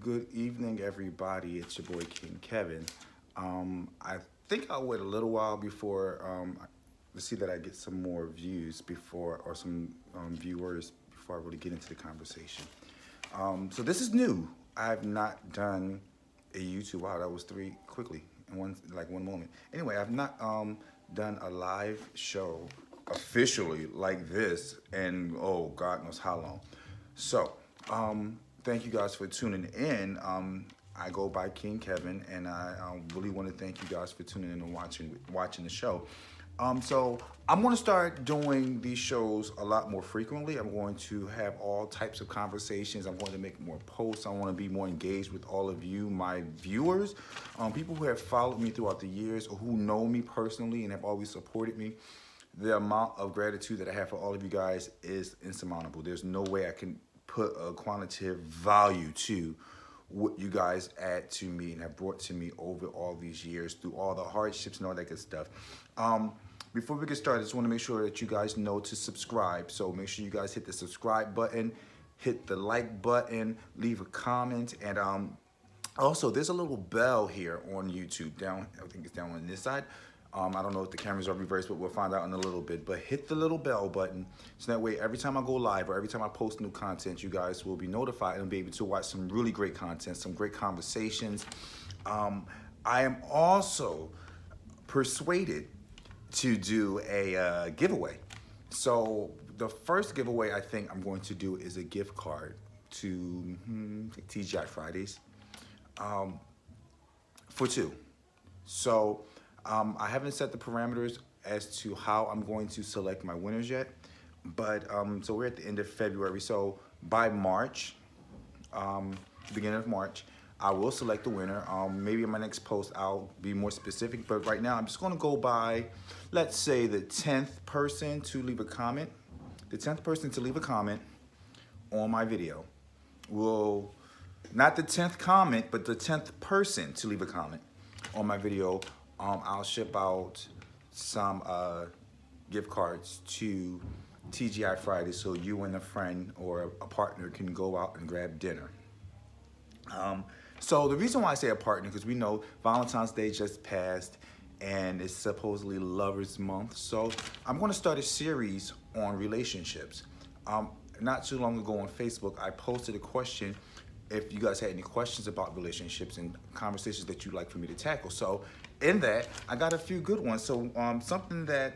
Good evening, everybody. It's your boy Kyng Kevyn. I think I'll wait a little while before to see that I get some more views before, or some viewers before I really get into the conversation. So this is new. I've not done a YouTube. Wow, that was three quickly in one moment. Anyway, I've not done a live show officially like this in God knows how long. So thank you guys for tuning in. I go by Kyng Kevyn, and I really want to thank you guys for tuning in and watching the show. So I'm going to start doing these shows a lot more frequently. I'm going to have all types of conversations. I'm going to make more posts. I want to be more engaged with all of you, my viewers, people who have followed me throughout the years or who know me personally and have always supported me. The amount of gratitude that I have for all of you guys is insurmountable. There's no way I can put a quantitative value to what you guys add to me and have brought to me over all these years through all the hardships and all that good stuff. Before we get started, I just want to make sure that you guys know to subscribe. So make sure you guys hit the subscribe button, hit the like button, leave a comment, and also there's a little bell here on YouTube down. I think it's down on this side. I don't know if the cameras are reversed, but we'll find out in a little bit. But hit the little bell button so that way every time I go live or every time I post new content, you guys will be notified and be able to watch some really great content, some great conversations. I am also persuaded to do a giveaway. So the first giveaway I think I'm going to do is a gift card to TGI Fridays for two. So I haven't set the parameters as to how I'm going to select my winners yet, but so we're at the end of February. So by March, beginning of March, I will select the winner. Maybe in my next post I'll be more specific, but right now I'm just going to go by, let's say, the 10th person to leave a comment. The 10th person to leave a comment on my video will, not the 10th comment, but the 10th person to leave a comment on my video. I'll ship out some gift cards to TGI Fridays so you and a friend or a partner can go out and grab dinner. So the reason why I say a partner, because we know Valentine's Day just passed and it's supposedly Lovers Month. So I'm going to start a series on relationships. Not too long ago on Facebook, I posted a question if you guys had any questions about relationships and conversations that you'd like for me to tackle. So in that, I got a few good ones. So something that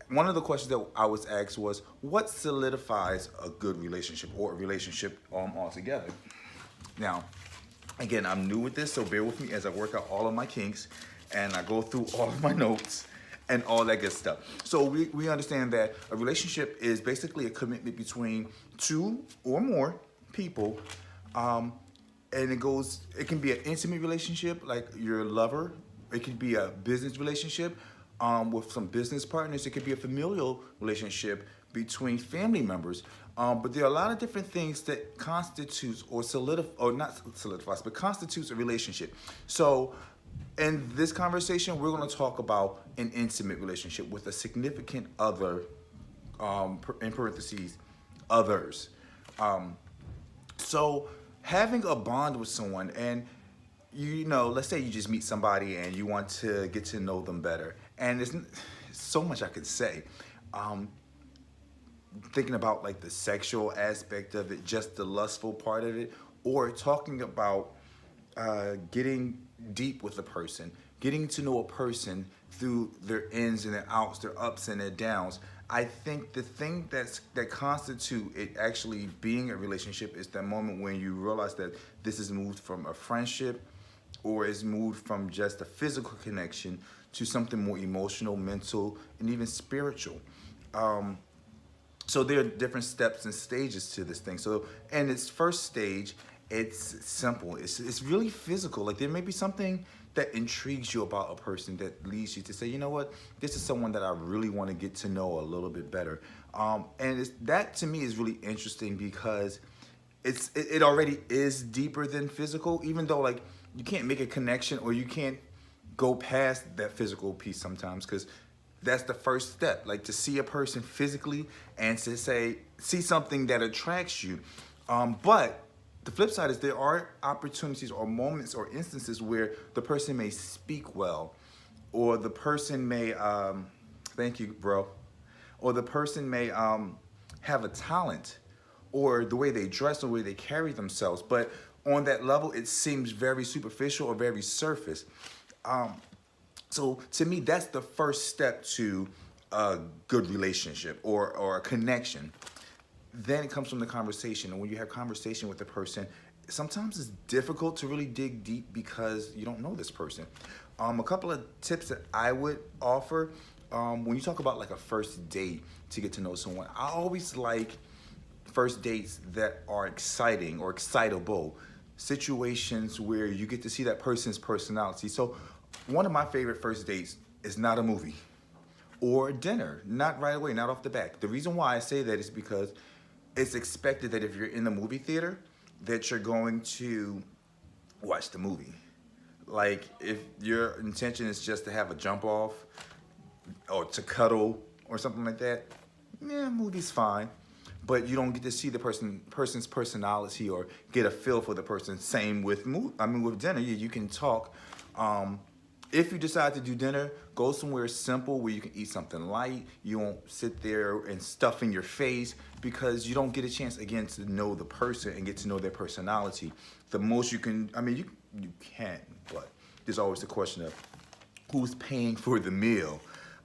one of the questions that I was asked was, what solidifies a good relationship or a relationship altogether? Now, again, I'm new with this, so bear with me as I work out all of my kinks and I go through all of my notes and all that good stuff. So we understand that a relationship is basically a commitment between two or more people. And it can be an intimate relationship, like your lover. It could be a business relationship with some business partners. It could be a familial relationship between family members. But there are a lot of different things that constitutes or constitutes a relationship. So in this conversation, we're going to talk about an intimate relationship with a significant other, in parentheses, others. So having a bond with someone, and let's say you just meet somebody and you want to get to know them better, and there's so much I could say. Thinking about like the sexual aspect of it, just the lustful part of it, or talking about getting deep with a person, getting to know a person through their ins and their outs, their ups and their downs. I think the thing that constitute it actually being a relationship is that moment when you realize that this is moved from a friendship or is moved from just a physical connection to something more emotional, mental, and even spiritual. So there are different steps and stages to this thing. So in its first stage, it's simple. It's really physical. Like there may be something that intrigues you about a person that leads you to say, you know what, this is someone that I really want to get to know a little bit better. And that to me is really interesting because it already is deeper than physical, even though like you can't make a connection or you can't go past that physical piece sometimes, because that's the first step, like to see a person physically and to see something that attracts you. But the flip side is there are opportunities or moments or instances where the person may speak well, or the person may, thank you, bro, or the person may have a talent, or the way they dress, or the way they carry themselves. But on that level, it seems very superficial or very surface. So to me, that's the first step to a good relationship or a connection. Then it comes from the conversation. And when you have conversation with the person, sometimes it's difficult to really dig deep because you don't know this person. A couple of tips that I would offer, when you talk about like a first date to get to know someone, I always like first dates that are exciting or excitable, situations where you get to see that person's personality. So one of my favorite first dates is not a movie or dinner, not right away, not off the bat. The reason why I say that is because it's expected that if you're in the movie theater, that you're going to watch the movie. Like if your intention is just to have a jump off or to cuddle or something like that, yeah, movie's fine. But you don't get to see the person's personality or get a feel for the person. Same with with dinner. You can talk. If you decide to do dinner, go somewhere simple where you can eat something light. You won't sit there and stuff in your face because you don't get a chance, again, to know the person and get to know their personality. The most you can, you can, but there's always the question of who's paying for the meal?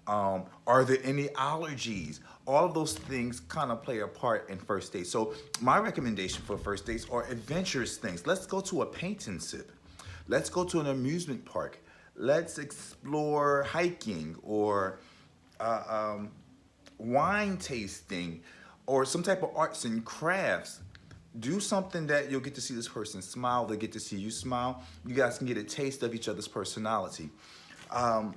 Are there any allergies? All of those things kind of play a part in first dates. So my recommendation for first dates are adventurous things. Let's go to a paint and sip. Let's go to an amusement park. Let's explore hiking or wine tasting or some type of arts and crafts. Do something that you'll get to see this person smile. They'll get to see you smile. You guys can get a taste of each other's personality. Then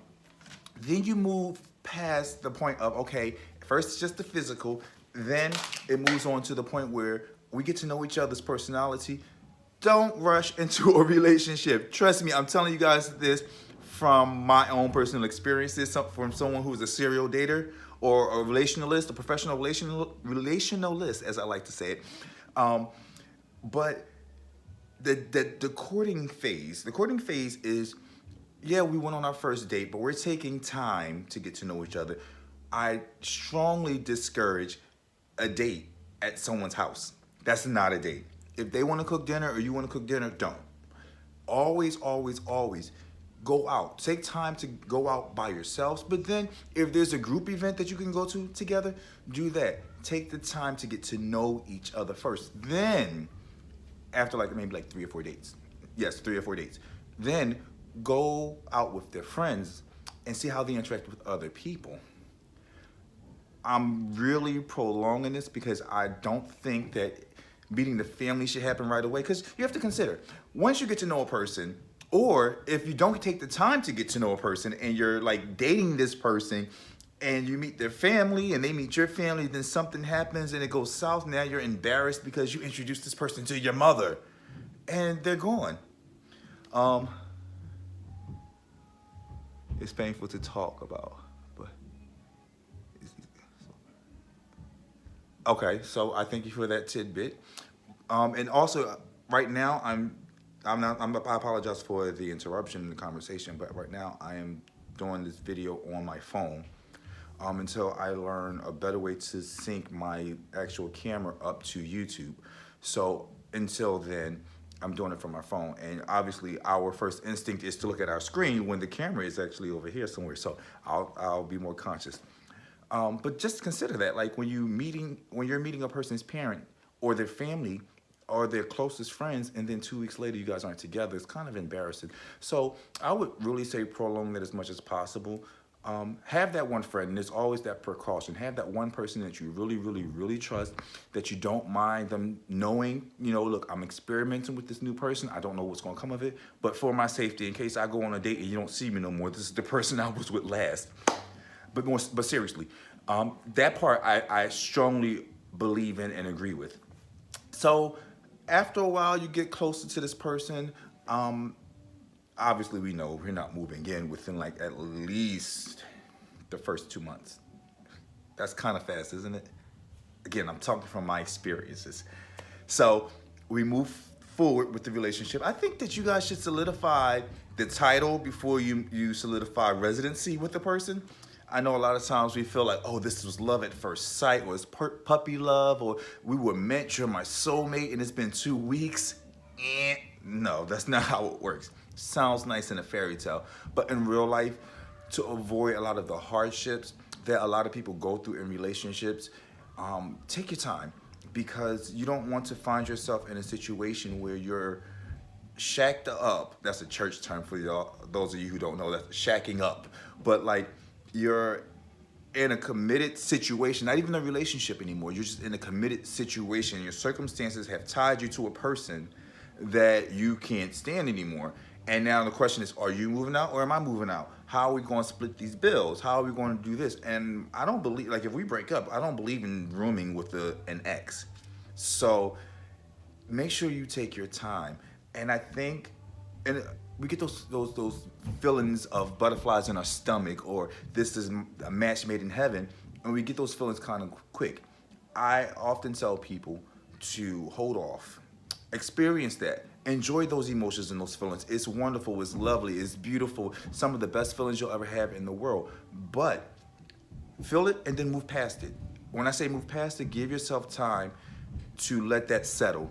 you move past the point of, okay, first it's just the physical, then it moves on to the point where we get to know each other's personality. Don't rush into a relationship. Trust me, I'm telling you guys this from my own personal experiences, from someone who's a serial dater or a relationalist, a professional relationalist, as I like to say it. But the courting phase is, yeah, we went on our first date, but we're taking time to get to know each other. I strongly discourage a date at someone's house. That's not a date. If they want to cook dinner or you want to cook dinner, don't. Always, always, always go out. Take time to go out by yourselves. But then if there's a group event that you can go to together, do that. Take the time to get to know each other first. Then, after maybe 3 or 4 dates. Yes, 3 or 4 dates. Then go out with their friends and see how they interact with other people. I'm really prolonging this because I don't think that meeting the family should happen right away, because you have to consider, once you get to know a person, or if you don't take the time to get to know a person and you're dating this person and you meet their family and they meet your family, then something happens and it goes south. Now you're embarrassed because you introduced this person to your mother and they're gone. It's painful to talk about, but okay. So I thank you for that tidbit. And also, right now I apologize for the interruption in the conversation, but right now I am doing this video on my phone until I learn a better way to sync my actual camera up to YouTube. So until then, I'm doing it from my phone. And obviously our first instinct is to look at our screen when the camera is actually over here somewhere. So I'll be more conscious. But just consider that, when you're meeting a person's parent or their family or their closest friends, and then 2 weeks later you guys aren't together, it's kind of embarrassing. So I would really say prolong that as much as possible. Have that one friend, and there's always that precaution. Have that one person that you really, really, really trust, that you don't mind them knowing, look, I'm experimenting with this new person. I don't know what's going to come of it, but for my safety, in case I go on a date and you don't see me no more, this is the person I was with last. But seriously, that part I strongly believe in and agree with. So after a while, you get closer to this person. Obviously, we know we're not moving in within at least the first 2 months. That's kind of fast, isn't it? Again, I'm talking from my experiences. So we move forward with the relationship, I think that you guys should solidify the title before you solidify residency with the person. I know a lot of times we feel like, oh, this was love at first sight, or it's puppy love, or we were meant, you're my soulmate, and it's been 2 weeks. No, that's not how it works. Sounds nice in a fairy tale, but in real life, to avoid a lot of the hardships that a lot of people go through in relationships, take your time, because you don't want to find yourself in a situation where you're shacked up. That's a church term for y'all. Those of you who don't know, that's shacking up. But like, you're in a committed situation, not even a relationship anymore. You're just in a committed situation. Your circumstances have tied you to a person that you can't stand anymore. And now the question is, are you moving out or am I moving out? How are we going to split these bills? How are we going to do this? And I don't believe, like, if we break up, I don't believe in rooming with an ex. So make sure you take your time. And I think, and we get those feelings of butterflies in our stomach, or this is a match made in heaven, and we get those feelings kind of quick. I often tell people to hold off, experience that, enjoy those emotions and those feelings. It's wonderful, it's lovely, it's beautiful, some of the best feelings you'll ever have in the world. But feel it and then move past it. When I say move past it, give yourself time to let that settle,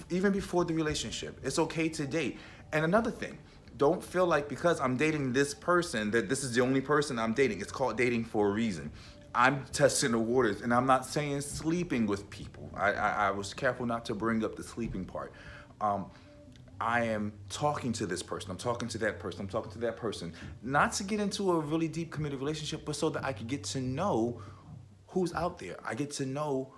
even before the relationship. It's okay to date. And another thing, don't feel like because I'm dating this person that this is the only person I'm dating. It's called dating for a reason. I'm testing the waters, and I'm not saying sleeping with people. I was careful not to bring up the sleeping part. I am talking to this person, I'm talking to that person, I'm talking to that person. Not to get into a really deep committed relationship, but so that I could get to know who's out there. I get to know,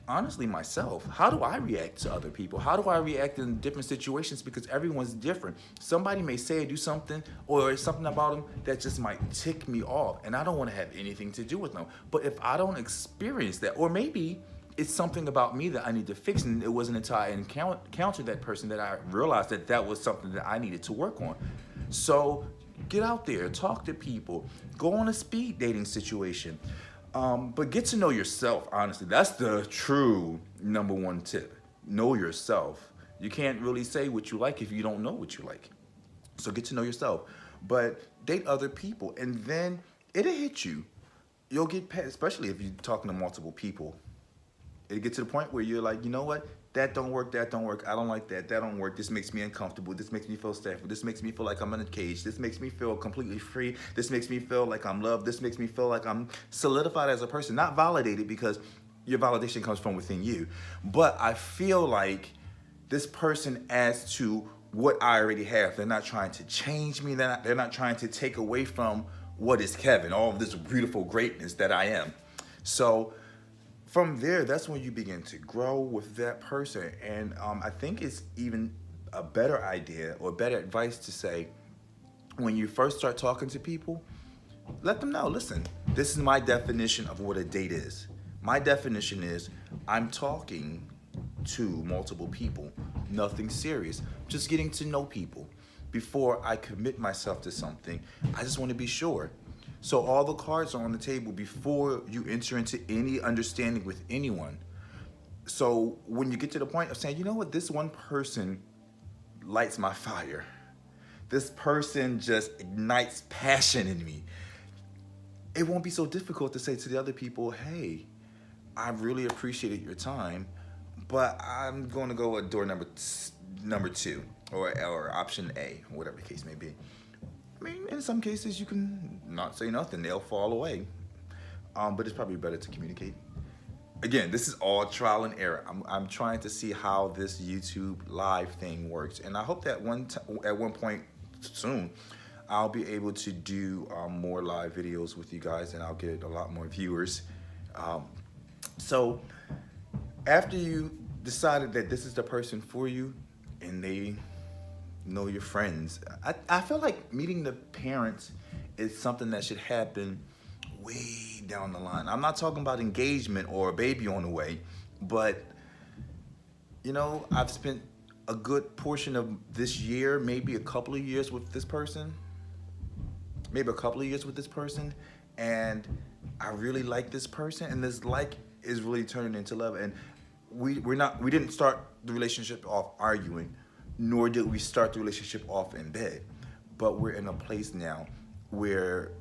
honestly, myself. How do I react to other people? How do I react in different situations? Because everyone's different. Somebody may say or do something, or something about them that just might tick me off, and I don't want to have anything to do with them. But if I don't experience that, or maybe it's something about me that I need to fix, and it wasn't until I encountered that person that I realized that that was something that I needed to work on. So get out there, talk to people, go on a speed dating situation. But get to know yourself, honestly. That's the true #1 tip. Know yourself. You can't really say what you like if you don't know what you like. So get to know yourself. But date other people, and then it'll hit you. You'll get past, especially if you're talking to multiple people. It'll get to the point where you're like, you know what? That don't work, that don't work, I don't like that, that don't work, this makes me uncomfortable, this makes me feel stifled, this makes me feel like I'm in a cage, this makes me feel completely free, this makes me feel like I'm loved, this makes me feel like I'm solidified as a person, not validated, because your validation comes from within you. But I feel like this person adds to what I already have. They're not trying to change me, they're not trying to take away from what is Kevin, all of this beautiful greatness that I am. So from there, that's when you begin to grow with that person. And I think it's even a better idea or better advice to say, when you first start talking to people, let them know, listen, this is my definition of what a date is. My definition is I'm talking to multiple people, nothing serious, just getting to know people. Before I commit myself to something, I just want to be sure. So all the cards are on the table before you enter into any understanding with anyone. So when you get to the point of saying, you know what, this one person lights my fire. This person just ignites passion in me. It won't be so difficult to say to the other people, hey, I really appreciated your time, but I'm going to go with door number 2 or option A, whatever the case may be. I mean, in some cases, you can not say nothing. They'll fall away. But it's probably better to communicate. Again, this is all trial and error. I'm trying to see how this YouTube live thing works. And I hope that at one point soon, I'll be able to do more live videos with you guys, and I'll get a lot more viewers. So after you decided that this is the person for you, and they know your friends, I feel like meeting the parents is something that should happen way down the line. I'm not talking about engagement or a baby on the way, but you know, I've spent a good portion of this year, maybe a couple of years with this person, and I really like this person, and this like is really turning into love. And we didn't start the relationship off arguing, nor did we start the relationship off in bed, but we're in a place now where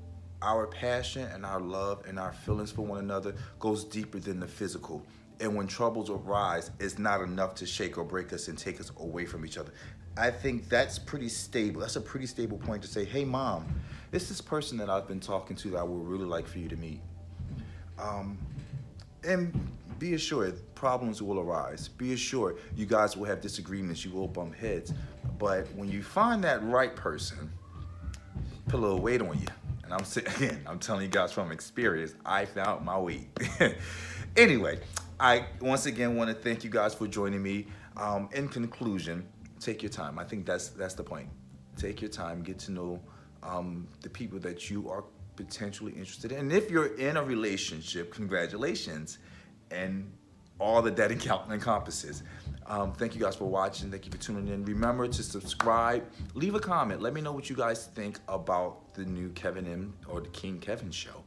our passion and our love and our feelings for one another goes deeper than the physical. And when troubles arise, it's not enough to shake or break us and take us away from each other. I think that's pretty stable. That's a pretty stable point to say, hey, mom, it's this person that I've been talking to that I would really like for you to meet. And be assured, problems will arise. Be assured, you guys will have disagreements. You will bump heads. But when you find that right person, put a little weight on you. And I'm telling you guys from experience, I found my weight. Anyway, I once again want to thank you guys for joining me. In conclusion, take your time. I think that's the point. Take your time, get to know the people that you are potentially interested in. And if you're in a relationship, congratulations, and all that encompasses. Thank you guys for watching. Thank you for tuning in. Remember to subscribe. Leave a comment. Let me know what you guys think about the new or the Kyng Kevyn show.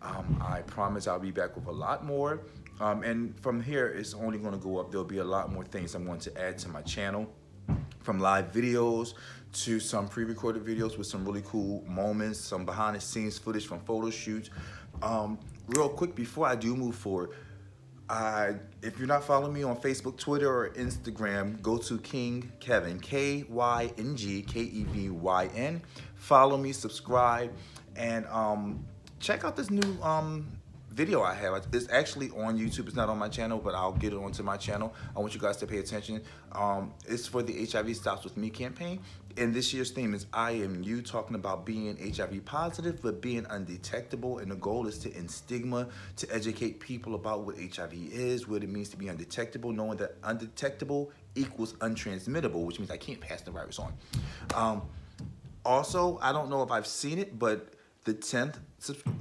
I promise I'll be back with a lot more. And from here, it's only going to go up. There'll be a lot more things I'm going to add to my channel, from live videos to some pre-recorded videos with some really cool moments, some behind-the-scenes footage from photo shoots. Real quick, before I do move forward, if you're not following me on Facebook, Twitter, or Instagram, go to Kyng Kevyn, KYNG, follow me, subscribe, and check out this new video I have. It's actually on YouTube. It's not on my channel, but I'll get it onto my channel. I want you guys to pay attention. It's for the HIV Stops With Me campaign. And this year's theme is I Am You, talking about being HIV positive, but being undetectable. And the goal is to end stigma, to educate people about what HIV is, what it means to be undetectable, knowing that undetectable equals untransmittable, which means I can't pass the virus on. Also, I don't know if I've seen it, but the 10th,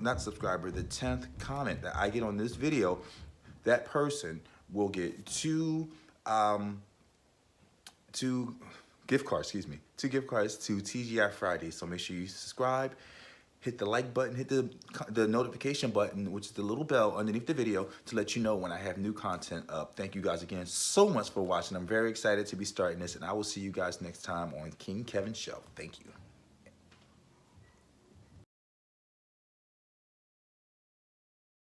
not subscriber, the 10th comment that I get on this video, that person will get two gift cards to TGI Fridays. So make sure you subscribe, hit the like button, hit the notification button, which is the little bell underneath the video, to let you know when I have new content up. Thank you guys again so much for watching. I'm very excited to be starting this, and I will see you guys next time on Kyng Kevyn Show. Thank you.